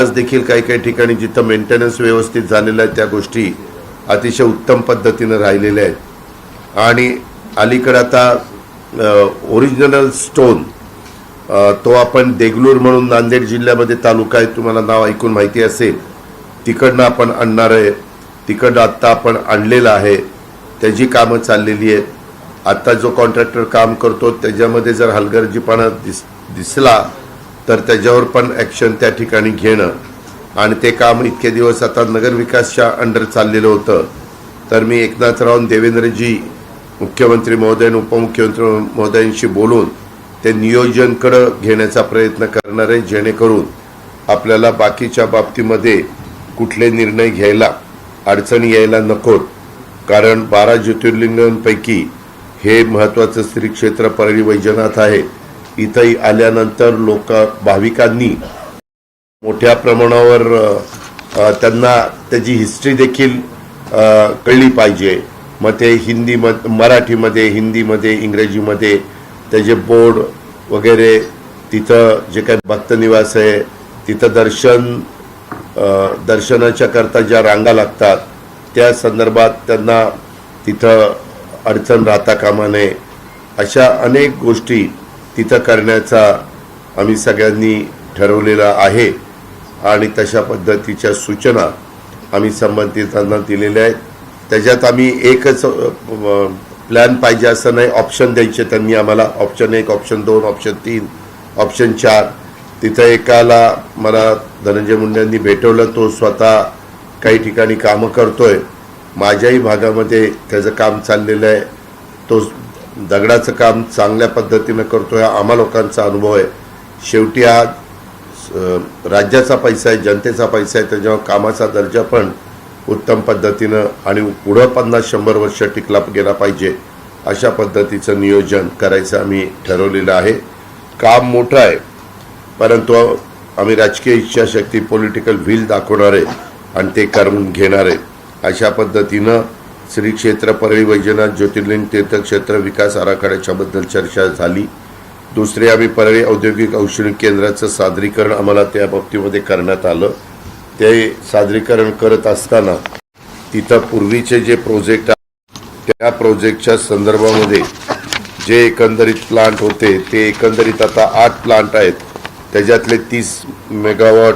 आज देखील काही काही ठिकाणी जिथं मेंटेनन्स व्यवस्थित झालेला आहे त्या गोष्टी अतिशय उत्तम पद्धतीने राहिलेल्या आहेत। आणि अलीकडे आता ओरिजिनल स्टोन तो आपण देगलूर म्हणून नांदेड जिल्ह्यामध्ये तालुका आहे, तुम्हाला नाव ऐकून माहिती असेल, तिकडनं आपण आणणार आहे। तिकडनं आत्ता आपण आणलेलं आहे, त्याची कामं चाललेली आहेत। आत्ता जो कॉन्ट्रॅक्टर काम करतो त्याच्यामध्ये जर हलगर्जीपणा दिसला तर त्याच्यावर पण ॲक्शन त्या ठिकाणी घेणं। आणि ते काम इतके दिवस आता नगरविकासच्या अंडर चाललेलं होतं, तर मी एकनाथराव देवेंद्रजी मुख्यमंत्री महोदय आणि उपमुख्यमंत्री महोदयांशी बोलून ते नियोजनकडे घेण्याचा प्रयत्न करणार आहे, जेणेकरून आपल्याला बाकीच्या बाबतीमध्ये कुठले निर्णय घ्यायला अडचणी यायला नकोत। कारण 12 ज्योतिर्लिंगांपैकी हे महत्त्वाचं श्री क्षेत्र परळी वैजनाथ आहे। इथंही आल्यानंतर भाविकांनी मोठ्या प्रमाणावर त्यांना त्याची हिस्ट्री देखील कळली पाहिजे। मग ते मराठीमध्ये, हिंदीमध्ये, इंग्रजीमध्ये त्याचे बोर्ड वगैरे, तिथं जे काही भक्तनिवास आहे तिथं दर्शनाच्या करता ज्या रांगा लागतात त्या संदर्भात त्यांना तिथं अडचण राहता कामा नये, अशा अनेक गोष्टी तिथं करण्याचा आम्ही सगळ्यांनी ठरवलेला आहे। आणि तशा पद्धतीच्या सूचना आम्ही संबंधितांना दिलेल्या आहेत। त्याच्यात आम्ही एकच प्लॅन पाहिजे असं नाही, ऑप्शन द्यायचे त्यांनी आम्हाला, ऑप्शन 1, ऑप्शन 2, ऑप्शन 3, ऑप्शन 4। तिथं एकाला मला धनंजय मुंडेंनी भेटवलं, तो स्वतः काही ठिकाणी कामं करतोय, माझ्याही भागामध्ये त्याचं काम चाललेलं आहे, तो दगडाचं काम चांगल्या पद्धतीनं करतोय, आम्हा लोकांचा अनुभव आहे। शेवटी हा राज्याचा पैसा आहे, जनतेचा पैसा आहे, त्याच्यावर कामाचा दर्जा पण उत्तम पद्धतीनं आणि पुढं 50-100 वर्ष टिकला गेला पाहिजे, अशा पद्धतीचं नियोजन करायचं आम्ही ठरवलेलं आहे। काम मोठं आहे, परंतु आम्ही राजकीय इच्छाशक्ती, पॉलिटिकल व्हील दाखवणार आहे आणि ते करून घेणार आहे। अशा पद्धतीनं श्री क्षेत्र परळी वैजनाथ ज्योतिर्लिंग तीर्थक्षेत्र विकास आराखड्याच्याबद्दल चर्चा झाली। दुसरे, आम्ही परळी औद्योगिक औषधी केंद्राचं सादरीकरण आम्हाला त्या बाबतीमध्ये करण्यात आलं। ते सादरीकरण करत असताना तिथं पूर्वीचे जे प्रोजेक्ट त्या प्रोजेक्टच्या संदर्भामध्ये जे एकंदरीत प्लांट होते ते एकंदरीत आता 8 प्लांट आहेत। त्याच्यातले 30 megawatt,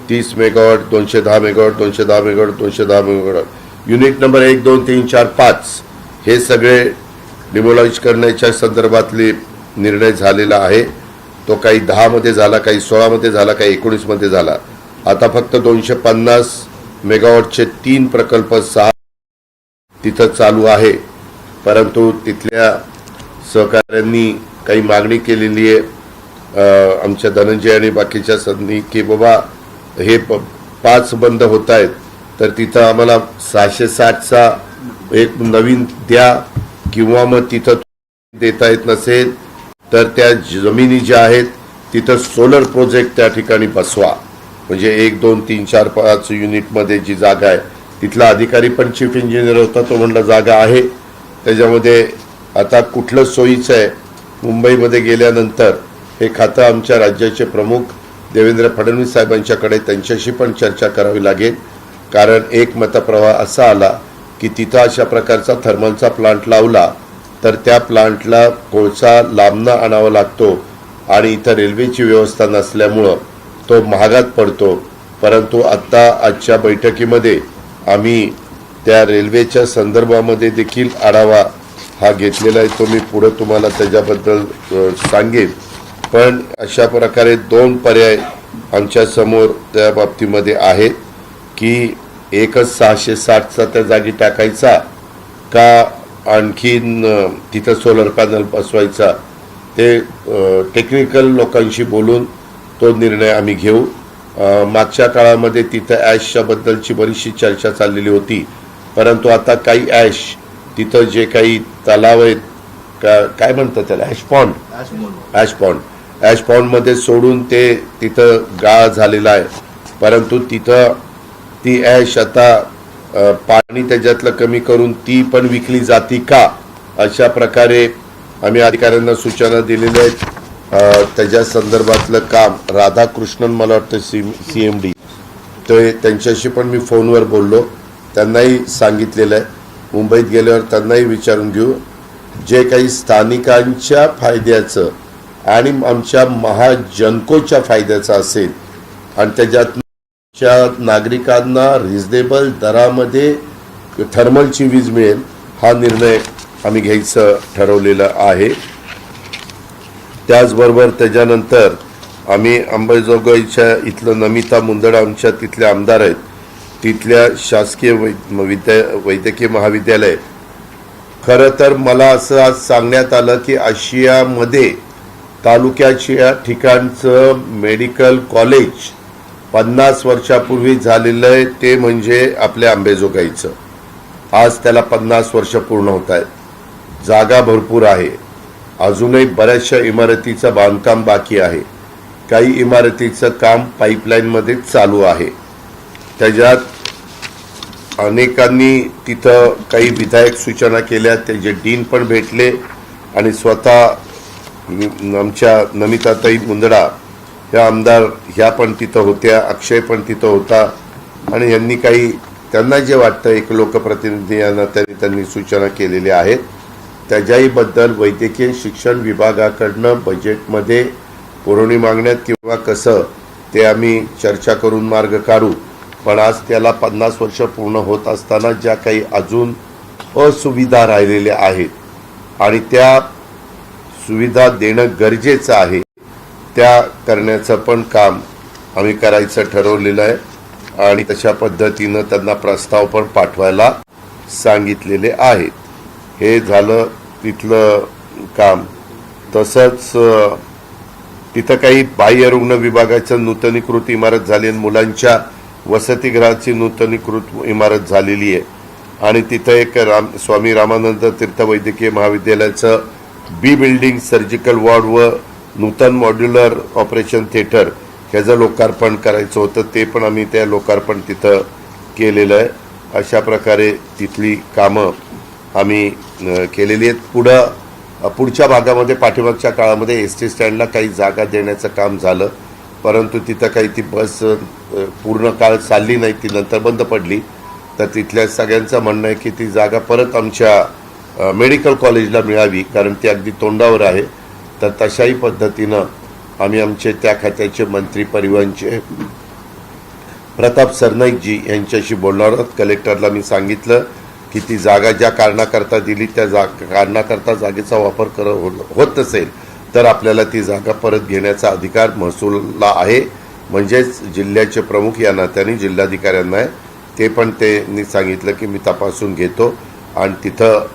30 megawatt, 210 megawatt, 210 megawatt, 210 megawatt, unit number 1, 2, 3, 4, 5 हे सगळे डिमोलाइज करण्याच्या संदर्भातले निर्णय झालेला आहे। तो काही 10 मध्ये झाला, काही 16 मध्ये झाला, काही 19 मध्ये झाला। आता फक्त 250 मेगावॉटचे 3 प्रकल्प 6 तिथं चालू आहे। परंतु तिथल्या सहकाऱ्यांनी काही मागणी केलेली आहे आमच्या धनंजय आणि बाकीच्या संधी की बाबा हे 5 बंद होत आहेत, तर तिथं आम्हाला 660चा एक नवीन द्या, किंवा मग तिथं देता येत नसेल तर त्या जमिनी ज्या आहेत तिथं सोलर प्रोजेक्ट त्या ठिकाणी बसवा। म्हणजे 1, 2, 3, 4, 5 युनिटमध्ये जी जागा आहे, तिथला अधिकारी पण चीफ इंजिनियर होता, तो म्हणला जागा आहे त्याच्यामध्ये, आता कुठलं सोयीचं आहे। मुंबईमध्ये गेल्यानंतर हे खातं आमच्या राज्याचे प्रमुख देवेंद्र फडणवीस साहेबांच्याकडे, त्यांच्याशी पण चर्चा करावी लागेल। कारण एक मतप्रवाह असा आला की तिथं अशा प्रकारचा थर्मलचा प्लांट लावला तर त्या प्लांटला कोळसा लांबनं आणावा लागतो आणि इथं रेल्वेची व्यवस्था नसल्यामुळं तो महागात पडतो। परंतु आजच्या बैठकीमध्ये आम्ही त्या रेल्वेच्या संदर्भामध्ये देखील आढावा हा घेतलेला आहे, तो मी पुढे तुम्हाला त्याच्याबद्दल सांगेन। पण अशा प्रकारे 2 पर्याय आमच्या समोर त्या बाबतीमध्ये आहेत की एकच 660चा त्या जागी टाकायचा का आणखीन तिथं सोलर पॅनल बसवायचा, ते टेक्निकल लोकांशी बोलून तो निर्णय आम्ही घेऊ। मागच्या काळामध्ये तिथं ॲशच्या बद्दलची बरीचशी चर्चा चाललेली होती, परंतु आता काही तिथं जे काही तलाव आहेत, काय म्हणतात त्याला, ॲश पॉन्डमध्ये सोडून ते तिथं गाळ झालेला आहे। परंतु तिथं ती ॲश आता पाणी त्याच्यातलं कमी करून ती पण विकली जाती का, अशा प्रकारे आम्ही अधिकाऱ्यांना सूचना दिलेल्या आहेत। त्याच्या संदर्भातलं काम राधाकृष्णन मला वाटतं CMD त्यांच्याशी पण मी फोनवर बोललो, त्यांनाही सांगितलेलं आहे. मुंबईत गेल्यावर त्यांनाही विचारून घेऊ जे काही स्थानिकांच्या फायद्याचं आणि आमच्या महाजनकोच्या फायद्याचं असेल आणि त्याच्यात नागरिकांना रिजनेबल दरामध्ये थर्मलची वीज मिळेल हा निर्णय आम्ही घ्यायचं ठरवलेलं आहे. त्याचबरोबर त्याच्यानंतर आम्ही अंबाजोगाईच्या इथलं नमिता मुंदडा आमच्या तिथले आमदार आहेत, तिथल्या शासकीय वैद्यकीय महाविद्यालय, खरं तर मला असं आज सांगण्यात आलं की आशियामध्ये तालुक्याच्या ठिकाणचं मेडिकल कॉलेज 50 वर्षापूर्वी झालेलं आहे, ते म्हणजे आपल्या अंबाजोगाईचं. आज त्याला 50 वर्ष पूर्ण होत आहेत. जागा भरपूर आहे. अजूनही बऱ्याचशा इमारतीचं बांधकाम बाकी आहे. काही इमारतीचं काम पाईपलाईनमध्ये चालू आहे. त्याच्यात अनेकांनी तिथं काही विधायक सूचना केल्या, त्याचे डीन पण भेटले आणि स्वतः आमच्या नमिताताई मुंदडा ह्या आमदार ह्या पण तिथं होत्या, अक्षय पण तिथं होता आणि यांनी काही त्यांना जे वाटतं एक लोकप्रतिनिधी यांना त्यांनी सूचना केलेल्या आहेत. त्याच्याही बद्दल वैद्यकीय शिक्षण विभागाकडनं बजेटमध्ये पुरवणी मागण्यात किंवा कसं ते आम्ही चर्चा करून मार्ग काढू. पण आज त्याला 50 वर्ष पूर्ण होत असताना ज्या काही अजून असुविधा राहिलेल्या आहेत आणि त्या सुविधा देणं गरजेचं आहे, त्या करण्याचं पण काम आम्ही करायचं ठरवलेलं आहे आणि तशा पद्धतीनं त्यांना प्रस्ताव पण पाठवायला सांगितलेले आहेत. हे झालं तिथलं काम. तसंच तिथं काही बाह्य रुग्ण विभागाचं नूतनीकृत इमारत झाली आणि मुलांच्या वसतिगृहाची नूतनीकृत इमारत झालेली आहे आणि तिथं एक स्वामी रामानंद तीर्थ वैद्यकीय महाविद्यालयाचं बी बिल्डिंग, सर्जिकल वॉर्ड व नूतन मॉड्युलर ऑपरेशन थिएटर ह्याचं लोकार्पण करायचं होतं, ते पण आम्ही त्या लोकार्पण तिथं केलेलं आहे. अशा प्रकारे तिथली कामं आम्ही केलेली आहेत. पुढच्या भागामध्ये पाठीमागच्या काळामध्ये एस टी स्टँडला काही जागा देण्याचं काम झालं, परंतु तिथं काही ती बस पूर्ण काळ चालली नाही, ती नंतर बंद पडली. तर तिथल्या सगळ्यांचं म्हणणं आहे की ती जागा परत आमच्या मेडिकल कॉलेजला मिळावी, कारण ती अगदी तोंडावर आहे. तर तशाही पद्धतीनं आम्ही आमचे त्या खात्याचे मंत्री परिवहनचे प्रताप सरनाईकजी यांच्याशी बोलणार आहोत. कलेक्टरला मी सांगितलं की ती जागा ज्या कारणाकरता दिली त्या कारणाकरता जागेचा वापर होत नसेल तर आपल्याला ती जागा परत घेण्याचा अधिकार महसूलला आहे. म्हणजेच जिल्ह्याचे प्रमुख या नात्याने जिल्हाधिकाऱ्यांना आहे. ते पण त्यांनी सांगितलं की मी तपासून घेतो आणि तिथं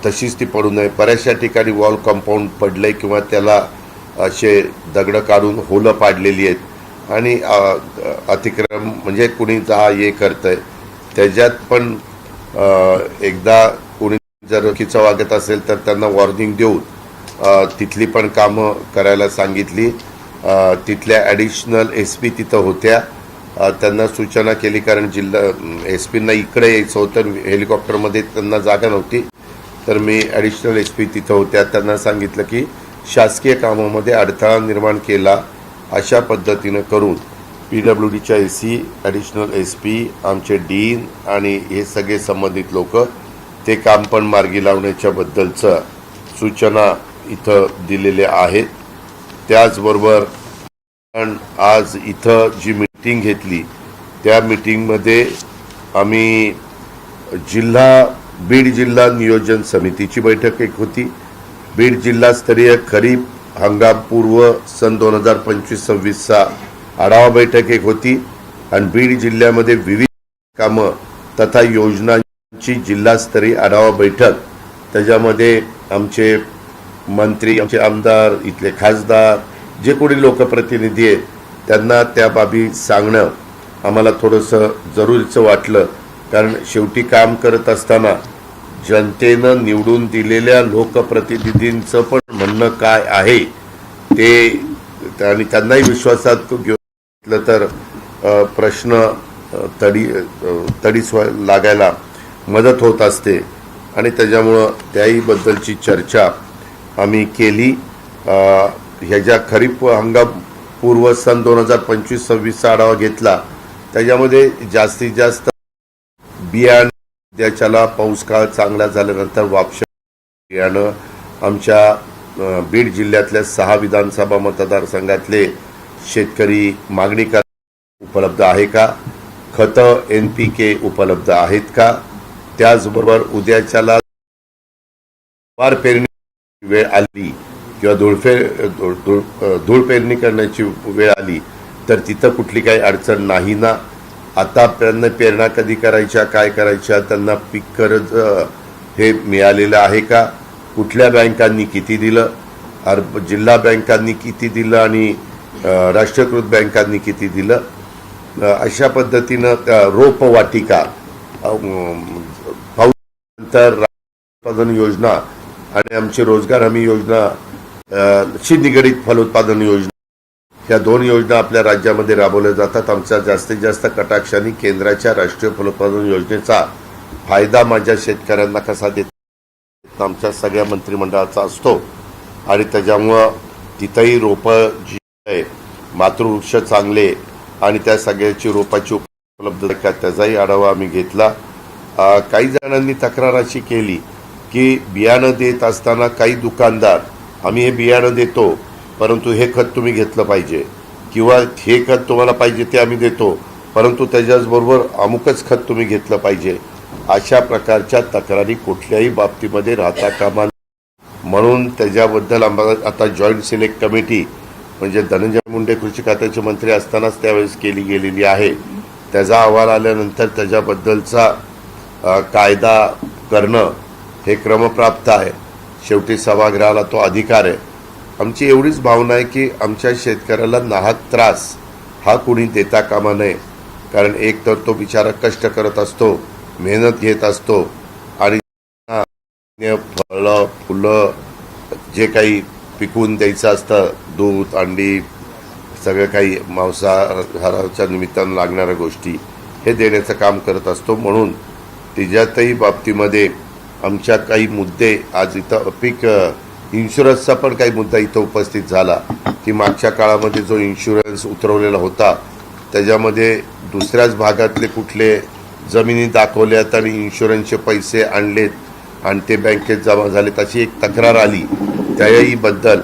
तशीच ती पडू नये. बऱ्याचशा ठिकाणी वॉल कंपाऊंड पडलंय किंवा त्याला असे दगडं काढून होलं पाडलेली आहेत आणि अतिक्रम म्हणजे कुणी ये करतंय. त्याच्यात पण एकदा कुणी जर चुकीचं वागत असेल तर त्यांना वॉर्निंग देऊन तिथली पण कामं करायला सांगितली. तिथल्या ॲडिशनल SP तिथं होत्या, त्यांना सूचना केली, कारण जिल्हा SP इकडे यायचं होतं, हेलिकॉप्टरमध्ये त्यांना जागा नव्हती. तर मी ॲडिशनल SP तिथं होत्या, त्यांना सांगितलं की शासकीय कामामध्ये अडथळा निर्माण केला अशा पद्धतीनं करून PWDच्या AC, ॲडिशनल SP, आमचे डीन आणि हे सगळे संबंधित लोक ते काम पण मार्गी लावण्याच्या बद्दलचं सूचना इथं दिलेल्या आहेत. त्याचबरोबर आज इथं जी मीटिंग घेतली त्या मीटिंगमध्ये आम्ही बीड जिल्हा नियोजन समितीची बैठक एक होती. बीड जिल्हास्तरीय खरीप हंगामपूर्व सन 2025-26चा आढावा बैठक एक होती आणि बीड जिल्ह्यामध्ये विविध कामं तथा योजनांची जिल्हास्तरीय आढावा बैठक, त्याच्यामध्ये आमचे मंत्री, आमचे आमदार, इथले खासदार, जे कोणी लोकप्रतिनिधी आहेत त्यांना त्या बाबी सांगणं आम्हाला थोडंसं जरुरीचं वाटलं. कारण शेवटी काम करत असताना जनतेनं निवडून दिलेल्या लोकप्रतिनिधींचं पण म्हणणं काय आहे ते आणि त्यांनाही विश्वासात घेतलं तर प्रश्न तडीस लागायला मदत होत असते आणि त्याच्यामुळं त्याही बद्दलची चर्चा आम्ही केली. ह्याच्या खरीप हंगाम पूर्व सन 2025-26चा आढावा घेतला त्याच्यामध्ये जास्तीत जास्त बियाणं त्याच्याला पाऊस काळ चांगला झाल्यानंतर वापशा बियाणं आमच्या बीड जिल्ह्यातल्या 6 विधानसभा मतदारसंघातले शेतकरी मागणी उपलब्ध आहे का, खतं NPK उपलब्ध आहेत का, त्याचबरोबर उद्याच्याला वार पेरणी वेळ आली किंवा धूळ पेरणी करण्याची वेळ आली तर तिथं कुठली काही अडचण नाही ना, आता त्यांना पेरणा कधी करायच्या, काय करायच्या, त्यांना पीक कर्ज हे मिळालेलं आहे का, कुठल्या बँकांनी किती दिलं, जिल्हा बँकांनी किती दिलं आणि राष्ट्रीयकृत बँकांनी किती दिलं, अशा पद्धतीनं रोपवाटिका, पाऊसनंतर उत्पादन योजना आणि आमची रोजगार हमी योजना शी निगडीत फलोत्पादन योजना, या 2 योजना आपल्या राज्यामध्ये राबवल्या जातात. आमच्या जास्तीत जास्त कटाक्षाने केंद्राच्या राष्ट्रीय फलोत्पादन योजनेचा फायदा माझ्या शेतकऱ्यांना कसा देत आमच्या सगळ्या मंत्रिमंडळाचा असतो आणि त्याच्यामुळं तिथंही रोपं जी आहे, मातृवृक्ष चांगले आणि त्या सगळ्याची रोपाची उपलब्धता त्याचाही आढावा आम्ही घेतला. काही जणांनी तक्रार अशी केली की बियाणं देत असताना काही दुकानदार, आम्ही हे बियाणं देतो परंतु हे खत तुम्ही घेतलं पाहिजे किंवा हे खत तुम्हाला पाहिजे ते आम्ही देतो परंतु त्याच्याचबरोबर अमुकच खत तुम्ही घेतलं पाहिजे, अशा प्रकारच्या तक्रारी कुठल्याही बाबतीमध्ये राहता कामा म्हणून त्याच्याबद्दल आम्हाला आता जॉईंट सिलेक्ट कमिटी म्हणजे धनंजय मुंडे कृषी खात्याचे मंत्री असतानाच त्यावेळेस केली गेलेली आहे. त्याचा अहवाल आल्यानंतर त्याच्याबद्दलचा कायदा करणं हे क्रमप्राप्त आहे. शेवटी सभागृहाला तो अधिकार आहे. आमची एवढीच भावना आहे की आमच्या शेतकऱ्याला नाहक त्रास हा कुणी देता कामा नये, कारण एक तर तो बिचारा कष्ट करत असतो, मेहनत घेत असतो आणि फळं फुलं जे काही पिकवून द्यायचं असतं, दूध अंडी सगळं काही मांसाहाराच्या निमित्तानं लागणाऱ्या गोष्टी हे देण्याचं काम करत असतो. म्हणून तिच्यातही बाबतीमध्ये आमच्या काही मुद्दे आज इथं पीक इन्शुरन्सचा पण काही मुद्दा इथं उपस्थित झाला की मागच्या काळामध्ये जो इन्शुरन्स उतरवलेला होता त्याच्यामध्ये दुसऱ्याच भागातले कुठले जमिनी दाखवल्यात आणि इन्शुरन्सचे पैसे आणलेत आणि ते बँकेत जमा झालेत अशी एक तक्रार आली. त्याही बद्दल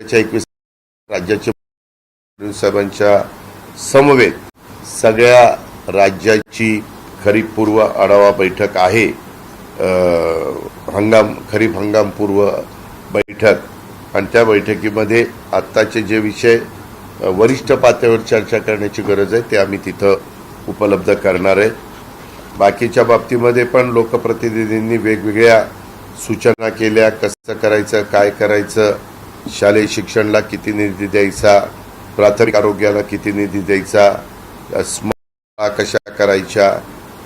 21 राज्याचे साहेबांच्या समवेत सगळ्या राज्याची खरीप पूर्व आढावा बैठक आहे, खरीप हंगाम पूर्व बैठक, आणि त्या बैठकीमध्ये आत्ताचे जे विषय वरिष्ठ पातळीवर चर्चा करण्याची गरज आहे ते आम्ही तिथं उपलब्ध करणार आहे. बाकीच्या बाबतीमध्ये पण लोकप्रतिनिधींनी वेगवेगळ्या सूचना केल्या, कसं करायचं, काय करायचं, शालेय शिक्षणाला किती निधी द्यायचा, प्राथमिक आरोग्याला किती निधी द्यायचा, स्मार्ट कशा करायच्या,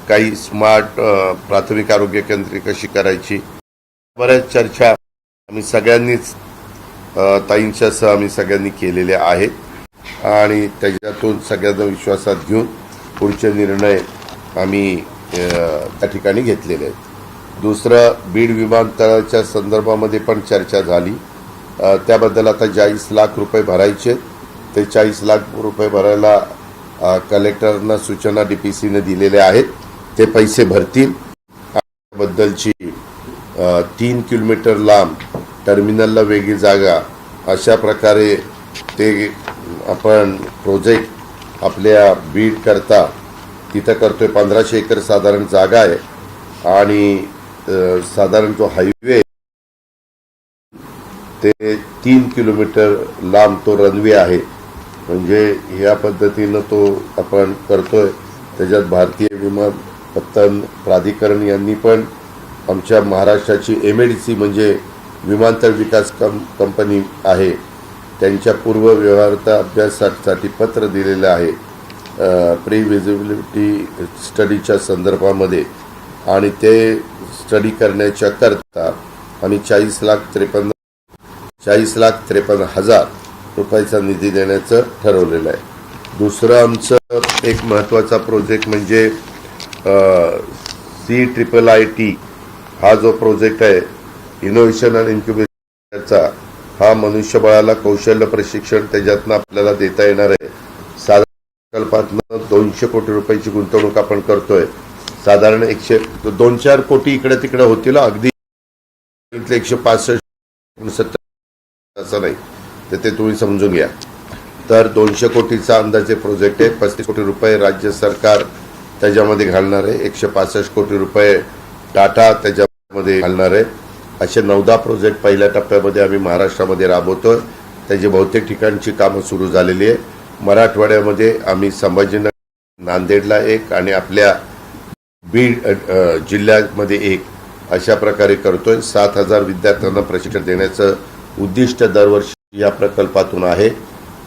काही स्मार्ट प्राथमिक आरोग्य केंद्रे कशी करायची, बऱ्याच चर्चा आम्ही सगळ्यांनीच ताईंच्यासह आम्ही सगळ्यांनी केलेल्या आहेत आणि त्याच्यातून सगळ्यांना विश्वासात घेऊन पुढचे निर्णय आम्ही त्या ठिकाणी घेतलेले आहेत. दुसरं, बीड विमानतळाच्या संदर्भामध्ये पण चर्चा झाली. त्याबद्दल आता 40 लाख रुपये भरायचे, ते 40 लाख रुपये भरायला कलेक्टरना सूचना DPCने दिलेल्या आहेत, ते पैसे भरतील. बद्दलची 3 किलोमीटर लांब टर्मिनलला वेगळी जागा, अशा प्रकारे ते आपण प्रोजेक्ट आपल्या बीड करता तिथं करतोय. 1500 एकर साधारण जागा आहे आणि साधारण जो हायवे ते 3 किलोमीटर लांब तो रनवे आहे. म्हणजे ह्या पद्धतीनं तो आपण करतोय. त्याच्यात भारतीय विमानपत्तन प्राधिकरण यांनी पण आमच्या महाराष्ट्राची MADC म्हणजे विमानतळ विकास कंपनी आहे, त्यांच्या पूर्व व्यवहारता अभ्यासासाठी पत्र दिलेलं आहे प्री विजिबिलिटी स्टडीच्या संदर्भामध्ये, आणि ते स्टडी करण्याच्या करता आम्ही 40,53,000 रुपयाचा निधी देण्याचं ठरवलेलं आहे. दुसरं आमचं एक महत्त्वाचा प्रोजेक्ट म्हणजे CIIIT हा जो प्रोजेक्ट आहे इनोव्हेशन आणि इन्क्युबेशनचा, हा मनुष्यबळाला कौशल्य प्रशिक्षण त्याच्यातनं आपल्याला देता येणार आहे. साधारण प्रकल्पातनं 200 कोटी रुपयाची गुंतवणूक आपण करतोय. साधारण 2-4 कोटी इकडे तिकडे होतील, अगदी 165 70 असं नाही, तर ते तुम्ही समजून घ्या. तर 200 कोटीचा अंदाजे प्रोजेक्ट आहे. 35 कोटी रुपये राज्य सरकार त्याच्यामध्ये घालणार आहे, 165 कोटी रुपये टाटा त्याच्यामध्ये घालणार आहे. असे 9-10 प्रोजेक्ट पहिल्या टप्प्यामध्ये आम्ही महाराष्ट्रामध्ये राबवतोय. त्याची बहुतेक ठिकाणची कामं सुरू झालेली आहे. मराठवाड्यामध्ये आम्ही संभाजीनगर, नांदेडला एक आणि आपल्या बीड जिल्ह्यामध्ये एक अशा प्रकारे करतोय. 7,000 विद्यार्थ्यांना प्रशिक्षण देण्याचं उद्दिष्ट दरवर्षी या प्रकल्पातून आहे.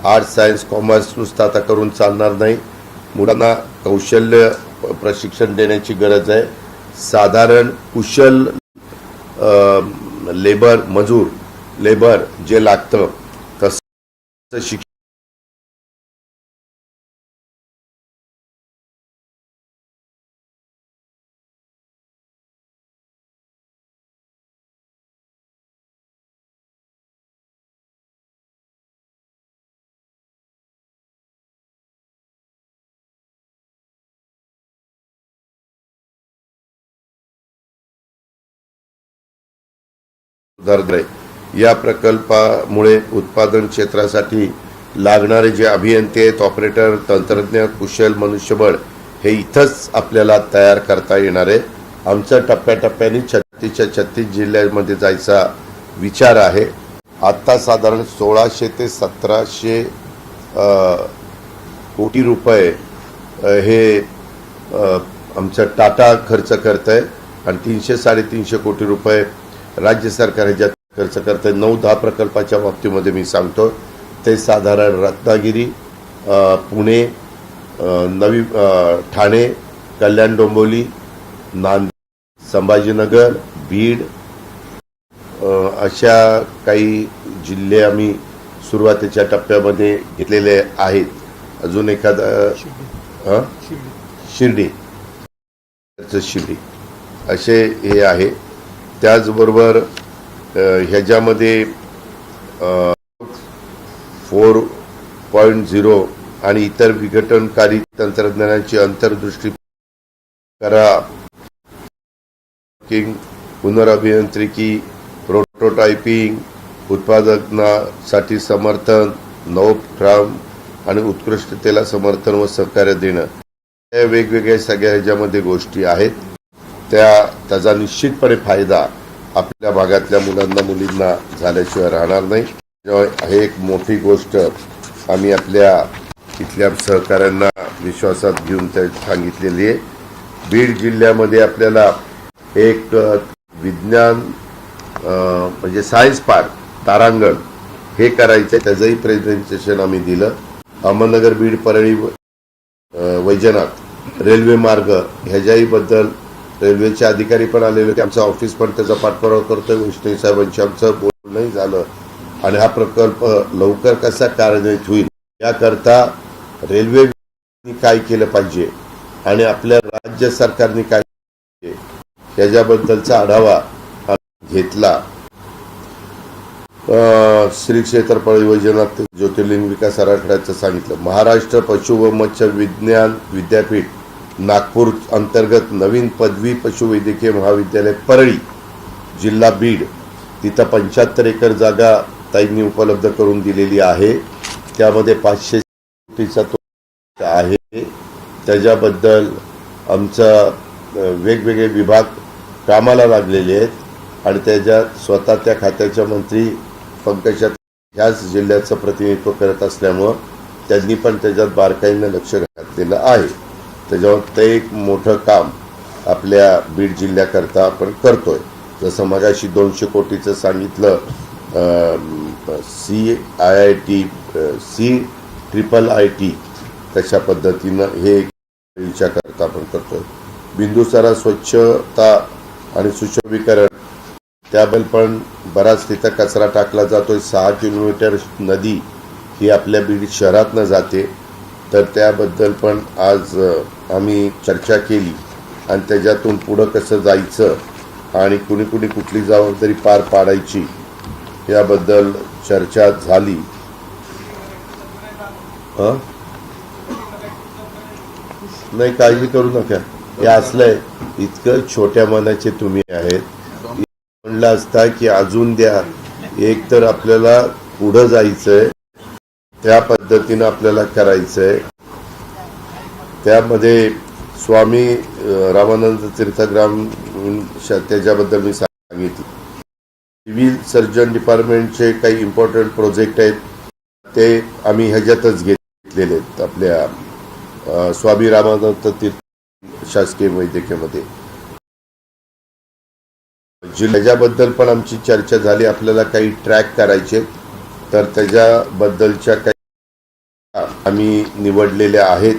आर्ट्स, सायन्स, कॉमर्स नुसतं आता करून चालणार नाही, मुलांना कौशल्य प्रशिक्षण देण्याची गरज आहे. साधारण कुशल लेबर जे लागतं तसं शिक्षण सुधारलंय. या प्रकल्पामुळे उत्पादन क्षेत्रासाठी लागणारे जे अभियंते आहेत, ऑपरेटर, तंत्रज्ञ, कुशल मनुष्यबळ हे इथंच आपल्याला तयार करता येणार आहे. आमचा टप्प्याटप्प्याने 36 जिल्ह्यांमध्ये जायचा विचार आहे. आत्ता साधारण 1600 ते 1700 कोटी रुपये हे आमचं टाटा खर्च करत आहे आणि 300-350 कोटी रुपये राज्य सरकार ह्याच्यात खर्च करत आहे. 9-10 प्रकल्पाच्या बाबतीमध्ये मी सांगतो, ते साधारण रत्नागिरी, पुणे, ठाणे, कल्याण डोंबिवली, नांदेड, संभाजीनगर, बीड अशा काही जिल्हे आम्ही सुरुवातीच्या टप्प्यामध्ये घेतलेले आहेत. अजून एखादा शिर्डी असे हे आहे. त्याचबरोबर ह्याच्यामध्ये 4.0 आणि इतर विघटनकारी तंत्रज्ञानाची अंतर्दृष्टी करा, पुनर्अभियांत्रिकी, प्रोटोटायपिंग, उत्पादनासाठी समर्थन, नवोपक्रम आणि उत्कृष्टतेला समर्थन व सहकार्य देणं, या वेगवेगळ्या सगळ्या ह्याच्यामध्ये गोष्टी आहेत. त्याचा निश्चितपणे फायदा आपल्या भागातल्या मुलांना मुलींना झाल्याशिवाय राहणार नाही. हे एक मोठी गोष्ट आम्ही आपल्या इथल्या सहकाऱ्यांना विश्वासात घेऊन त्या सांगितलेली आहे. बीड जिल्ह्यामध्ये आपल्याला एक विज्ञान म्हणजे सायन्स पार्क तारांगण हे करायचं आहे. त्याचंही प्रेझेंटेशन आम्ही दिलं. अहमदनगर, बीड, परळी, वैजनाथ रेल्वे मार्ग ह्याच्याही बद्दल रेल्वेचे अधिकारी पण आलेले होते. आमचं ऑफिस पण त्याचा पाठपुरावा करतोय. वैष्णवी साहेबांशी आमचं बोलणंही झालं आणि हा प्रकल्प लवकर कसा कार्यान्वित होईल याकरता रेल्वे काय केलं पाहिजे आणि आपल्या राज्य सरकारने काय केलं याच्याबद्दलचा आढावा घेतला. श्री क्षेत्र परळी वैजनाथ ज्योतिर्लिंग विकास आराखड्याचं सांगितलं. महाराष्ट्र पशु व मत्स्य विज्ञान विद्यापीठ नागपूर अंतर्गत नवीन पदवी पशुवैद्यकीय महाविद्यालय परळी, जिल्हा बीड, तिथं 75 एकर जागा ताईंनी उपलब्ध करून दिलेली आहे. त्यामध्ये 500 कोटीचा तो आहे. त्याच्याबद्दल आमचा वेगवेगळे विभाग कामाला लागलेले आहेत आणि त्याच्यात स्वतः त्या खात्याच्या मंत्री पंकजात ह्याच जिल्ह्याचं प्रतिनिधित्व करत असल्यामुळं त्यांनी पण त्याच्यात बारकाईनं लक्ष घातलेलं आहे. त्याच्यावर ते एक मोठं काम आपल्या बीड जिल्ह्याकरता आपण करतोय. जसं मगाशी 200 कोटीचं सांगितलं, CIIT तशा पद्धतीनं हे करता आपण करतोय. बिंदुसारा स्वच्छता आणि सुशोभीकरण, त्याबद्दल पण बराच तिथं कचरा टाकला जातोय. 6 किलोमीटर नदी ही आपल्या बीड शहरातनं जाते, तर त्याबद्दल पण आज आम्ही चर्चा केली आणि त्याच्यातून पुढं कसं जायचं आणि कुणी कुठली जबाबदारी पार पाडायची याबद्दल चर्चा झाली. नाही, काळजी करू नका. हे असलंय, इतकं छोट्या मनाचे तुम्ही आहेत. म्हणलं असता की अजून द्या, एक तर आपल्याला पुढं जायचंय, त्या पद्धतीनं आपल्याला करायचंय. त्यामध्ये स्वामी रामानंद तीर्थग्राम त्याच्याबद्दल मी सांगितलं. सिव्हिल सर्जन डिपार्टमेंटचे काही इम्पॉर्टंट प्रोजेक्ट आहेत, ते आम्ही ह्याच्यातच घेतलेले आहेत, आपल्या स्वामी रामानंद तीर्थ शासकीय वैद्यकीयमध्ये. जिल्ह्याबद्दल पण आमची चर्चा झाली. आपल्याला काही ट्रॅक करायचे, तर त्याच्याबद्दलच्या काही आम्ही निवडलेल्या आहेत.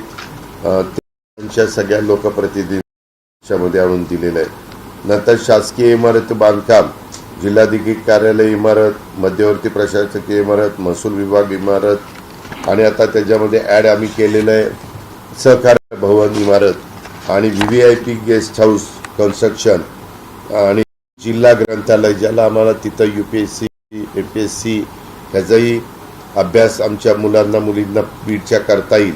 त्यांच्या सगळ्या लोकप्रतिनिधींच्यामध्ये आणून दिलेलं आहे. नंतर शासकीय इमारत बांधकाम, जिल्हाधिकारी कार्यालय इमारत, मध्यवर्ती प्रशासकीय इमारत, महसूल विभाग इमारत, आणि आता त्याच्यामध्ये ॲड आम्ही केलेलं आहे सहकार भवन इमारत, आणि VVIP गेस्ट हाऊस कन्स्ट्रक्शन, आणि जिल्हा ग्रंथालय, ज्याला आम्हाला तिथं UPSC APSC ह्याचाही अभ्यास आमच्या मुलांना मुलींना बीडच्या करता येईल,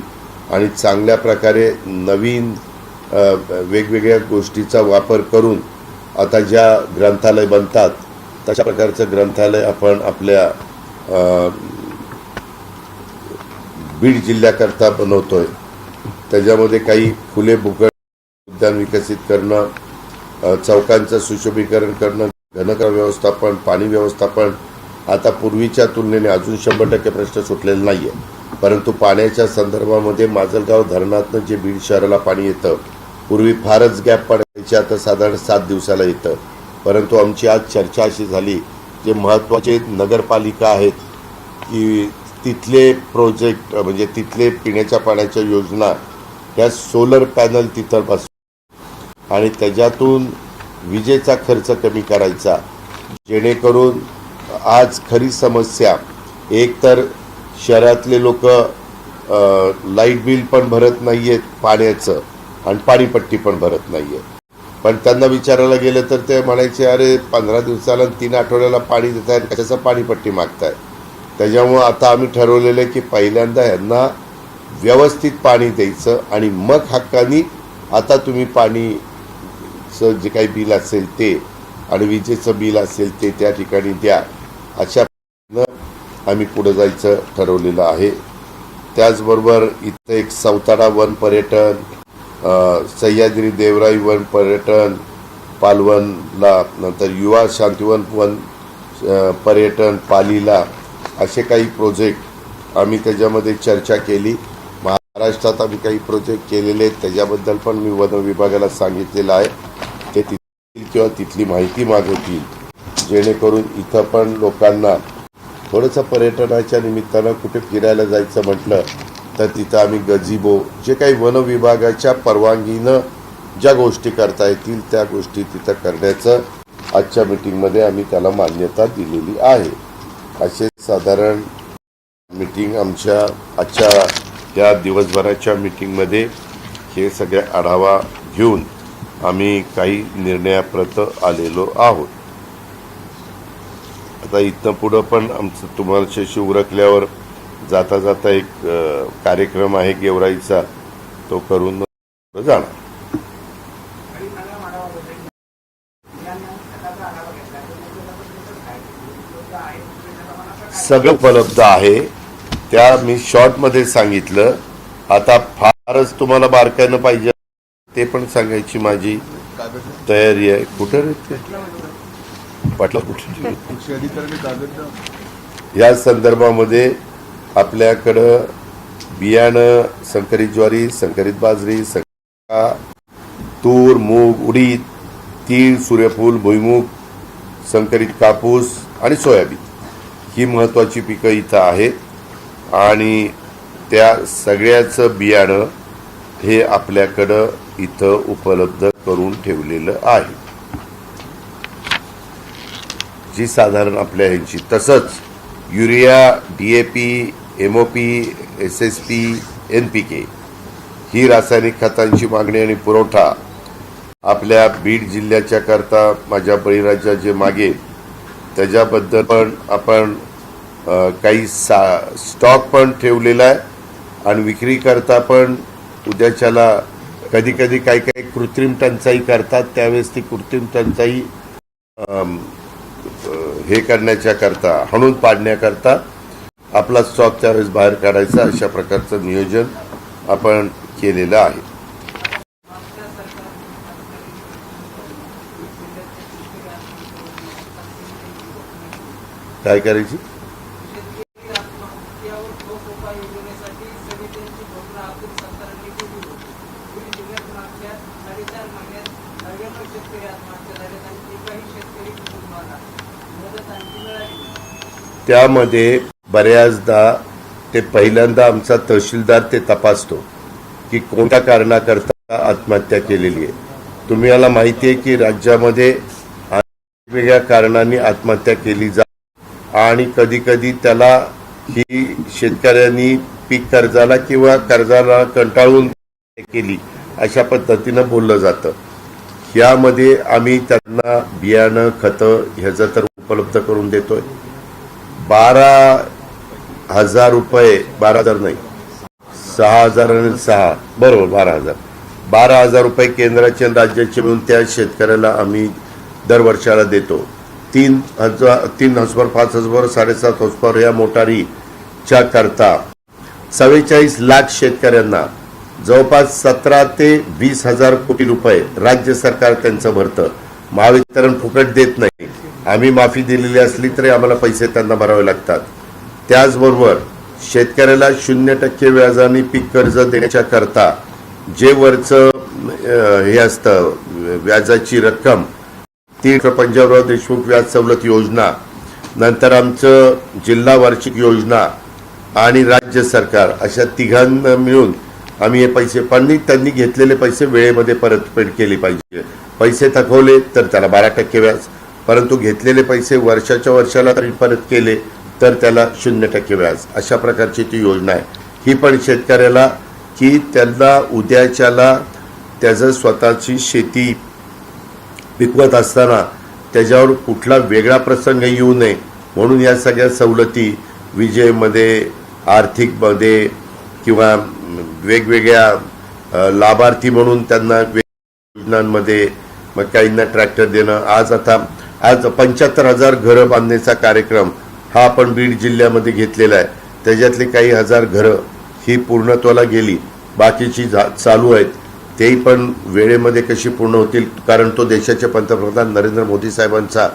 आणि चांगल्या प्रकारे नवीन वेगवेगळ्या गोष्टीचा वापर करून आता ज्या ग्रंथालय बनतात तशा प्रकारचं ग्रंथालय आपण आपल्या बीड जिल्ह्याकरता बनवतोय. त्याच्यामध्ये काही फुले बुकड उद्यान विकसित करणं, चौकांचं सुशोभीकरण करणं, घनकचरा व्यवस्थापन, पाणी व्यवस्थापन. आता पूर्वीच्या तुलनेने अजून 100% प्रश्न सुटलेला नाही आहे, परंतु पाण्याच्या संदर्भामध्ये माजलगाव धरणातनं जे बीड शहराला पाणी येतं, पूर्वी फारच गॅप पडायचे, आता साधारण 7 दिवसाला येतं. परंतु आमची आज चर्चा अशी झाली, जे महत्त्वाचे नगरपालिका आहेत की तिथले प्रोजेक्ट, म्हणजे तिथले पिण्याच्या पाण्याच्या योजना, त्या सोलर पॅनल तिथं बसवून आणि त्याच्यातून विजेचा खर्च कमी करायचा, जेणेकरून आज खरी समस्या, एक तर शहरातले लोक लाईट बिल पण भरत नाही आहेत पाण्याचं, आणि पाणीपट्टी पण भरत नाही आहे. पण त्यांना विचारायला गेलं तर ते म्हणायचे, अरे 15 दिवसाला 3 आठवड्याला पाणी देत आहेत, कशाचं पाणीपट्टी मागताय. त्याच्यामुळं आता आम्ही ठरवलेलं आहे की पहिल्यांदा यांना व्यवस्थित पाणी द्यायचं, आणि मग हक्कानी आता तुम्ही पाणीचं जे काही बिल असेल ते आणि विजेचं बिल असेल ते त्या ठिकाणी द्या. अशा पद्धतीनं आम्ही पुढे जायचं ठरवलेलं आहे. त्याचबरोबर इथं एक सौताडा वन पर्यटन, सह्याद्री देवराई वन पर्यटन पालवनला, नंतर युवा शांतिवन वन पर्यटन पालीला, असे काही प्रोजेक्ट आम्ही त्याच्यामध्ये चर्चा केली. महाराष्ट्रात आम्ही काही प्रोजेक्ट केलेले आहेत, त्याच्याबद्दल पण मी वन विभागाला सांगितलेलं आहे. ते तिथली किंवा तिथली माहिती मागवतील, जेणेकरून इथं पण लोकांना थोडंसं पर्यटनाच्या निमित्तानं कुठे फिरायला जायचं म्हटलं तर तिथं आम्ही गझिबो, जे काही वन विभागाच्या परवानगीनं ज्या गोष्टी करता येतील त्या गोष्टी तिथं करण्याचं आजच्या मीटिंगमध्ये आम्ही त्याला मान्यता दिलेली आहे. असे साधारण मीटिंग आमच्या आजच्या या दिवसभराच्या मीटिंगमध्ये हे सगळे आढावा घेऊन आम्ही काही निर्णयाप्रत आलेलो आहोत. आता इथनं पुढं पण आमचं तुम्हालाशी उरकल्यावर जाता जाता एक कार्यक्रम आहे गेवराईचा, तो करून जाणार. सगळं उपलब्ध आहे, त्या मी शॉर्टमध्ये सांगितलं. आता फारच तुम्हाला बारकाईनं पाहिजे ते पण सांगायची माझी तयारी आहे. कुठं पाटला कुठे या संदर्भामध्ये आपल्याकडं बियाणं, संकरित ज्वारी, संकरित बाजरी, तूर, मूग, उडीद, तीळ, सूर्यफूल, भुईमूग, संकरित कापूस आणि सोयाबीन ही महत्त्वाची पिकं इथं आहेत. आणि त्या सगळ्याचं बियाणं हे आपल्याकडं इथं उपलब्ध करून ठेवलेलं आहे, जी साधारण आपल्या ह्यांची. तसंच urea, DAP, MOP, SSP, NPK ही रासायनिक खतांची मागणी आणि पुरवठा आपल्या बीड जिल्ह्याच्या करता माझ्या बळीराजा जे मागेल त्याच्याबद्दल पण आपण काही स्टॉक पण ठेवलेला आहे, आणि विक्री करता पण उद्याच्याला कधी कधी काही काही कृत्रिम टंचाई करतात, त्यावेळेस ती कृत्रिम टंचाई हे करण्याच्या करता, हाणून पाडण्याकरता आपला स्टॉक त्यावेळेस बाहेर काढायचा, अशा प्रकारचं नियोजन आपण केलेलं आहे. काय करायची? त्यामध्ये बऱ्याचदा ते पहिल्यांदा आमचा तहसीलदार ते तपासतो की कोणत्या कारणाकरता आत्महत्या केलेली आहे. तुम्हाला माहिती आहे की राज्यामध्ये वेगवेगळ्या कारणांनी आत्महत्या केली जाते आणि कधी कधी त्याला ही शेतकऱ्यांनी पीक कर्जाला किंवा कर्जाला कंटाळून केली अशा पद्धतीनं बोललं जातं. यामध्ये आम्ही त्यांना बियाणं खतं ह्याचं तर उपलब्ध करून देतोय. 12,000 रुपये, 12,000 नाही, 6,000 आणि 6 बरोबर 12,000 रुपये केंद्राचे आणि राज्याचे मिळून त्या शेतकऱ्याला आम्ही दर वर्षाला देतो. 3 हॉर्सपावर, 5 हॉर्सपावर, 7.5 हॉर्सपावर या मोटारीच्या करता 44 लाख शेतकऱ्यांना जवळपास 17 ते 20,000 कोटी रुपये राज्य सरकार त्यांचं भरतं. महावितरण फुकट देत नाही. आम्ही माफी दिलेली असली तरी आम्हाला पैसे त्यांना भरावे लागतात. त्याचबरोबर शेतकऱ्याला 0% व्याजाने पीक कर्ज देण्याच्या करता जे वरचं हे असतं व्याजाची रक्कम, ती पंजाबराव देशमुख व्याज सवलत योजना, नंतर आमचं जिल्हा वार्षिक योजना आणि राज्य सरकार, अशा तिघांना मिळून आम्ही हे पैसे, पण त्यांनी घेतलेले पैसे वेळेमध्ये परतफेड केली पाहिजे. पैसे थकवले तर त्याला 12% व्याज, परंतु घेतलेले पैसे वर्षाच्या वर्षाला तरी परत केले तर त्याला 0% व्याज, अशा प्रकारची ती योजना आहे. ही पण शेतकऱ्याला की त्यांना उद्याच्याला त्याचं स्वतःची शेती पिकवत असताना त्याच्यावर कुठला वेगळा प्रसंग येऊ नये म्हणून या सगळ्या सवलती विजेमध्ये, आर्थिकमध्ये किंवा वेगवेगळ्या लाभार्थी म्हणून त्यांना योजनांमध्ये, मग काहींना ट्रॅक्टर देणं. आज 75,000 घरं बांधण्याचा कार्यक्रम हा आपण बीड जिल्ह्यामध्ये घेतलेला आहे. त्याच्यातली काही हजार घरं ही पूर्णत्वाला गेली, बाकीची चालू आहेत. तेही पण वेळेमध्ये कशी पूर्ण होतील, कारण तो देशाचे पंतप्रधान नरेंद्र मोदी साहेबांचा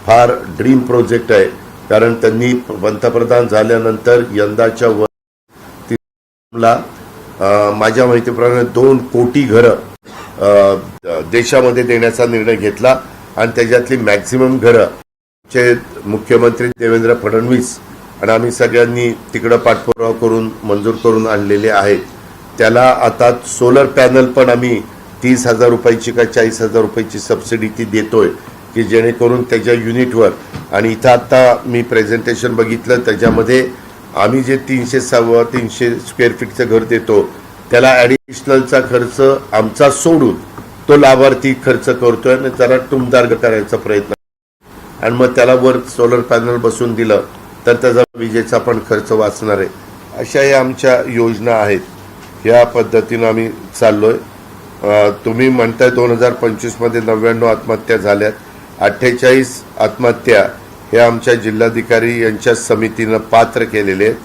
फार ड्रीम प्रोजेक्ट आहे. कारण त्यांनी पंतप्रधान झाल्यानंतर यंदाच्या वर्षाला माझ्या माहितीप्रमाणे 2 कोटी घरं देशामध्ये देण्याचा निर्णय घेतला आणि त्याच्यातली मॅक्झिमम घरं चे मुख्यमंत्री देवेंद्र फडणवीस आणि आम्ही सगळ्यांनी तिकडं पाठपुरावा करून मंजूर करून आणलेले आहेत. त्याला आता सोलर पॅनल पण आम्ही 30,000 रुपयाची का 40,000 रुपयाची सबसिडी ती देतोय की जेणेकरून त्याच्या युनिटवर. आणि इथं आता मी प्रेझेंटेशन बघितलं, त्याच्यामध्ये आम्ही जे 300 स्क्वेअर फीटचं घर देतो त्याला ॲडिशनलचा खर्च आमचा सोडून तो लाभार्थी खर्च करतोय आणि जरा टुमदार करायचा प्रयत्न, आणि मग त्याला वर सोलर पॅनल बसून दिलं तर त्याचा विजेचा पण खर्च वाचणार आहे. अशा या आमच्या योजना आहेत. या पद्धतीनं आम्ही चाललोय. तुम्ही म्हणताय 2025 99 आत्महत्या झाल्यात. 48 आत्महत्या हे आमच्या जिल्हाधिकारी यांच्या समितीनं पात्र केलेले आहेत.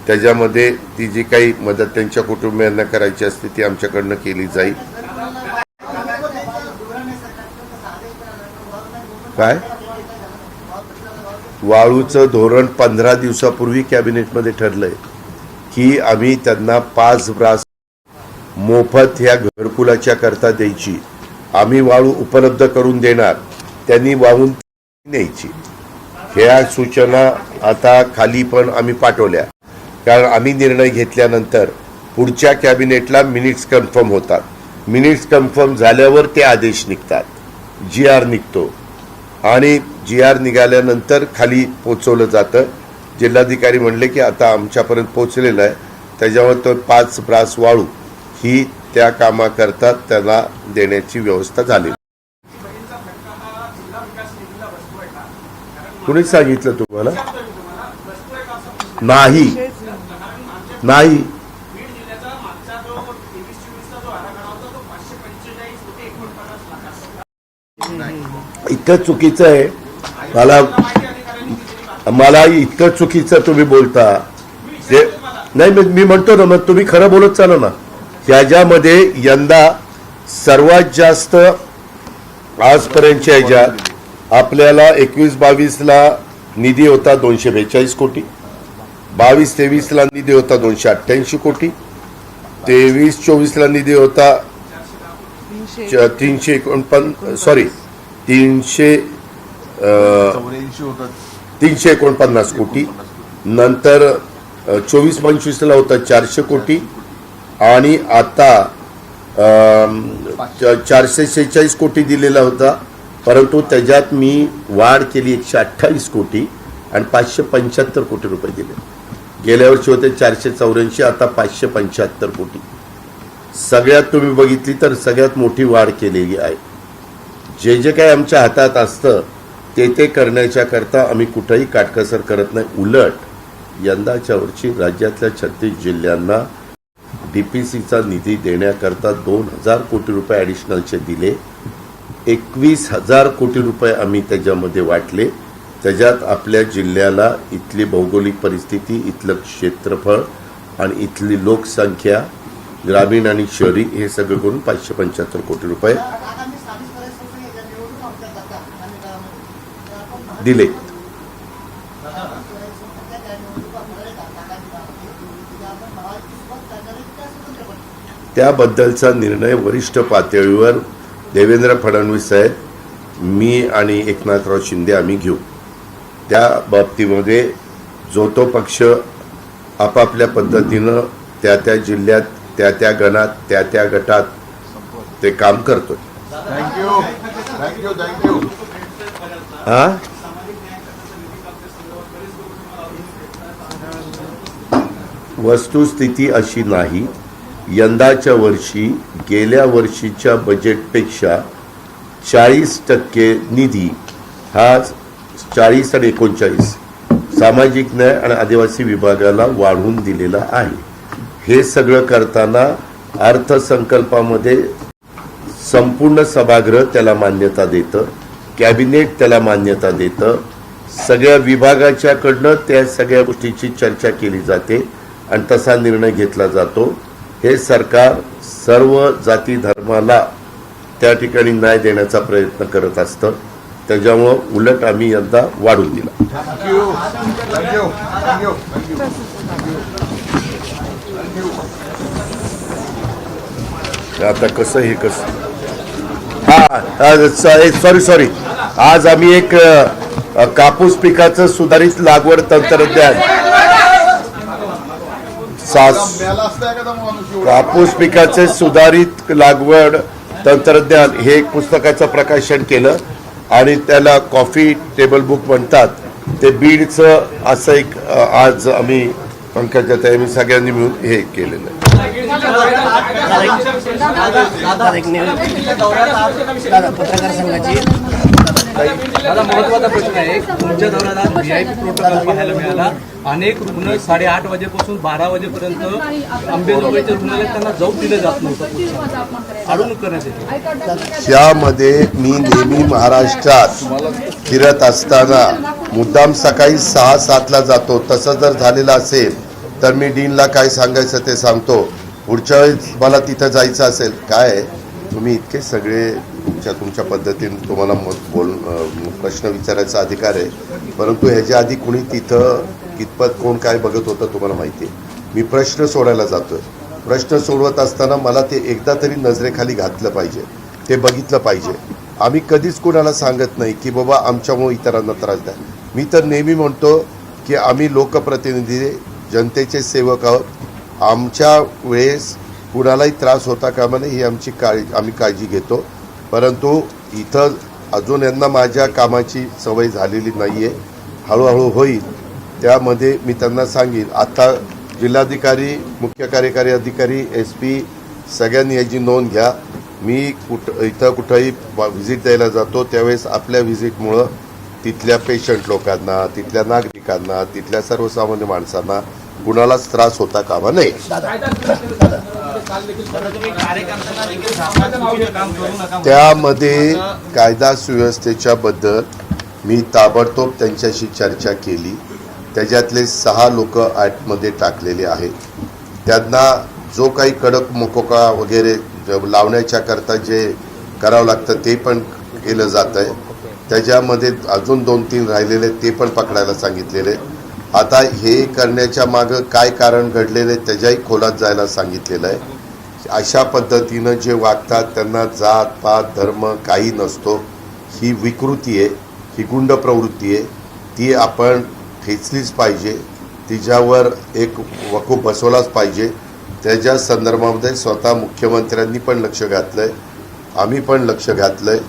त्याच्यामध्ये ती जी काही मदत त्यांच्या कुटुंबियांना करायची असते ती आमच्याकडनं केली जाईल. काय वाळूचं धोरण 15 दिवसापूर्वी कॅबिनेटमध्ये ठरलंय की आम्ही त्यांना 5 ब्रास मोफत ह्या घरकुलाच्या करता द्यायची. आम्ही वाळू उपलब्ध करून देणार, त्यांनी वाहून न्यायची. ह्या सूचना आता खाली पण आम्ही पाठवल्या, कारण आम्ही निर्णय घेतल्यानंतर पुढच्या कॅबिनेटला मिनिट्स कन्फर्म होतात. मिनिट्स कन्फर्म झाल्यावर ते आदेश निघतात, GR निघतो आणि GR निघाल्यानंतर खाली पोचवलं जातं. जिल्हाधिकारी म्हणले की आता आमच्यापर्यंत पोचलेलं आहे, त्याच्यावर तो 5 ब्रास वाळू ही त्या कामाकरता त्याला देण्याची व्यवस्था झाली. कुणी सांगितलं तुम्हाला? नाही नाही इतकं चुकीचं आहे. मला इतकं चुकीचं तुम्ही बोलता ते नाही. मी म्हणतो ना, मग तुम्ही खरं बोलत चाला ना. त्याच्यामध्ये यंदा सर्वात जास्त आजपर्यंतच्या ह्याच्यात आपल्याला 21-22ला निधी होता 242 कोटी, 22-23ला निधी होता 288 कोटी, 23-24ला निधी होता 349 कोटी. नंतर 24-25ला होता 400 कोटी आणि आता 446 कोटी दिलेला होता. परंतु त्याच्यात मी वाढ केली 128 कोटी आणि 575 कोटी रुपये दिले. गेल्या वर्षी होते 484, आता 575 कोटी. सगळ्यात तुम्ही बघितली तर सगळ्यात मोठी वाढ केलेली आहे. जे जे काही आमच्या हातात असतं ते करण्याच्या करता आम्ही कुठेही काटकसर करत नाही. उलट यंदाच्या वर्षी राज्यातल्या 36 जिल्ह्यांना डीपीसीचा निधी देण्याकरता 2000 कोटी रुपये ॲडिशनलचे दिले. 21,000 कोटी रुपये आम्ही त्याच्यामध्ये वाटले. त्याच्यात आपल्या जिल्ह्याला इथली भौगोलिक परिस्थिती, इथलं क्षेत्रफळ आणि इथली लोकसंख्या, ग्रामीण आणि शहरी हे सगळं करून 575 कोटी रुपये दिले. त्याबद्दलचा निर्णय वरिष्ठ पातळीवर देवेंद्र फडणवीस साहेब, मी आणि एकनाथराव शिंदे आम्ही घेऊ. त्या बाबतीमध्ये जो तो पक्ष आपापल्या पद्धतीनं त्या त्या जिल्ह्यात, त्या त्या गणात, त्या त्या गटात ते काम करतो. हा, वस्तुस्थिती अशी नाही. यंदाच्या वर्षी गेल्या वर्षीच्या बजेटपेक्षा 40% निधी हा 40 आणि 39 सामाजिक न्याय आणि आदिवासी विभागाला वाढवून दिलेला आहे. हे सगळं करताना अर्थसंकल्पामध्ये संपूर्ण सभागृह त्याला मान्यता देतं, कॅबिनेट त्याला मान्यता देतं, सगळ्या विभागाच्याकडनं त्या सगळ्या गोष्टीची चर्चा केली जाते आणि तसा निर्णय घेतला जातो. हे सरकार सर्व जाती धर्माला त्या ठिकाणी न्याय देण्याचा प्रयत्न करत असतं. त्याच्यामुळं उलट आम्ही यंदा वाढून दिला. आता कसं हे कसं सॉरी आज आम्ही एक कापूस पिकाचं सुधारित लागवड तंत्रज्ञान, कापूस पिकाचे सुधारित लागवड तंत्रज्ञान हे एक पुस्तकाचं प्रकाशन केलं आणि त्याला कॉफी टेबल बुक म्हणतात. ते बीडचं असं एक आज आम्ही पंकजात आम्ही सगळ्यांनी मिळून हे केलेलं आहे. पत्रकार संघाची मला महत्वाचा प्रश्न आहे. तुमच्या दौऱ्यात आज VIP प्रोटोकॉल पाहायला मिळाला. अनेक रुग्ण 8:30 वाजेपासून 12 वाजेपर्यंत अंबेजोगाईच्या रुग्णालयात त्यांना जाऊ दिलं जात नव्हतं, अडवणूक करण्यात येते. त्यामध्ये मी नेहमी महाराष्ट्रात फिरत असताना मुद्दाम सकाळी 6-7ला जातो. तसं जर झालेलं असेल तर मी डीनला काय सांगायचं ते सांगतो. पुढच्या वेळेस मला तिथं जायचं असेल, काय तुम्ही इतके सगळे तुमच्या पद्धतीने तुम्हाला प्रश्न विचारायचा अधिकार आहे. परंतु ह्याच्या आधी कुणी तिथं कितपत कोण काय बघत होतं तुम्हाला माहिती आहे. मी प्रश्न सोडायला जातोय. प्रश्न सोडवत असताना मला ते एकदा तरी नजरेखाली घातलं पाहिजे, ते बघितलं पाहिजे. आम्ही कधीच कोणाला सांगत नाही की बाबा आमच्यामुळे इतरांना त्रास द्या. मी तर नेहमी म्हणतो की आम्ही लोकप्रतिनिधी, जनतेचे सेवक आहोत. आमच्या वेळेस कुणालाही त्रास होता कामा नये ही आमची आम्ही काळजी घेतो. परंतु इथं अजून यांना माझ्या कामाची सवय झालेली नाही आहे. हळूहळू होईल. त्यामध्ये मी त्यांना सांगेन. आता जिल्हाधिकारी, मुख्य कार्यकारी अधिकारी, SP सगळ्यांनी याची नोंद घ्या. मी इथं कुठंही व्हिजिट द्यायला जातो त्यावेळेस आपल्या व्हिजिटमुळं तिथल्या पेशंट लोकांना, तिथल्या नागरिकांना, तिथल्या सर्वसामान्य माणसांना कुणालाच त्रास होता कामा नये. त्यामध्ये कायदा सुव्यवस्थेच्या बद्दल मी ताबडतोब त्यांच्याशी चर्चा केली. त्याच्यातले 6 लोक ॲक्टमध्ये टाकलेले आहेत. त्यांना जो काही कडक मोकोका वगैरे लावण्याच्या करता जे करावं लागतं ते पण केलं जात आहे. त्याच्यामध्ये अजून 2-3 राहिलेले ते पण पकडायला धरलेले. आता हे करण्याच्या मागं काय कारण घडलेले त्याच्याही खोलात जायला सांगितलेलं आहे. अशा पद्धतीनं जे वागतात त्यांना जात पात धर्म काही नसतो. ही विकृती आहे, ही गुंड प्रवृत्ती आहे. ती आपण ठेचलीच पाहिजे, तिच्यावर एक वकूफ बसवलाच पाहिजे. त्याच्या संदर्भामध्ये स्वतः मुख्यमंत्र्यांनी पण लक्ष घातलं आहे, आम्ही पण लक्ष घातलं आहे.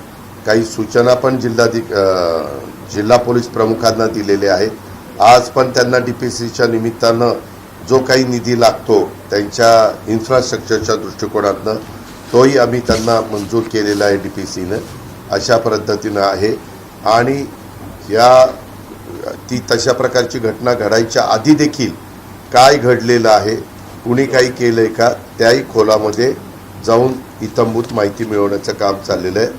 काही सूचना पण जिल्हा पोलीस प्रमुखांना दिलेल्या आहेत. आज पण त्यांना DPCच्या निमित्तानं जो काही निधी लागतो त्यांच्या इन्फ्रास्ट्रक्चरच्या दृष्टिकोनातनं तोही आम्ही त्यांना मंजूर केलेला आहे DPCनं. अशा पद्धतीनं आहे. आणि ती तशा प्रकारची घटना घडायच्या आधी देखील काय घडलेलं आहे, कुणी काही केलं आहे का, त्याही खोलामध्ये जाऊन इत्थंभूत माहिती मिळवण्याचं काम चाललेलं आहे.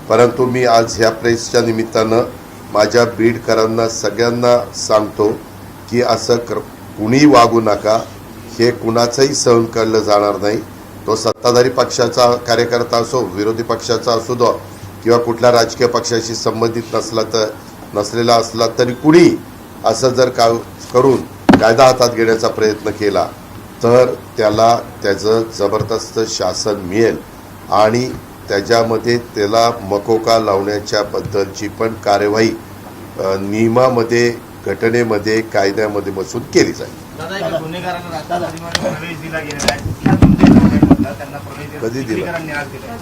परंतु मी आज ह्या प्रेसच्या निमित्तानं माझ्या बीडकरांना सगळ्यांना सांगतो की असं कुणी वागू नका. हे कुणाचंही सहन केलं जाणार नाही. तो सत्ताधारी पक्षाचा कार्यकर्ता असो, विरोधी पक्षाचा असू दो, किंवा कुठल्या राजकीय पक्षाशी संबंधित नसलेला असला तरी कुणी असं जर करून कायदा हातात घेण्याचा प्रयत्न केला तर त्याला त्याचं जबरदस्त शासन मिळेल. आणि त्याच्यामध्ये त्याला मकोका लावण्याच्या बद्दलची पण कार्यवाही नियमामध्ये, घटनेमध्ये, कायद्यामध्ये बसून केली जाईल. कधी दिला?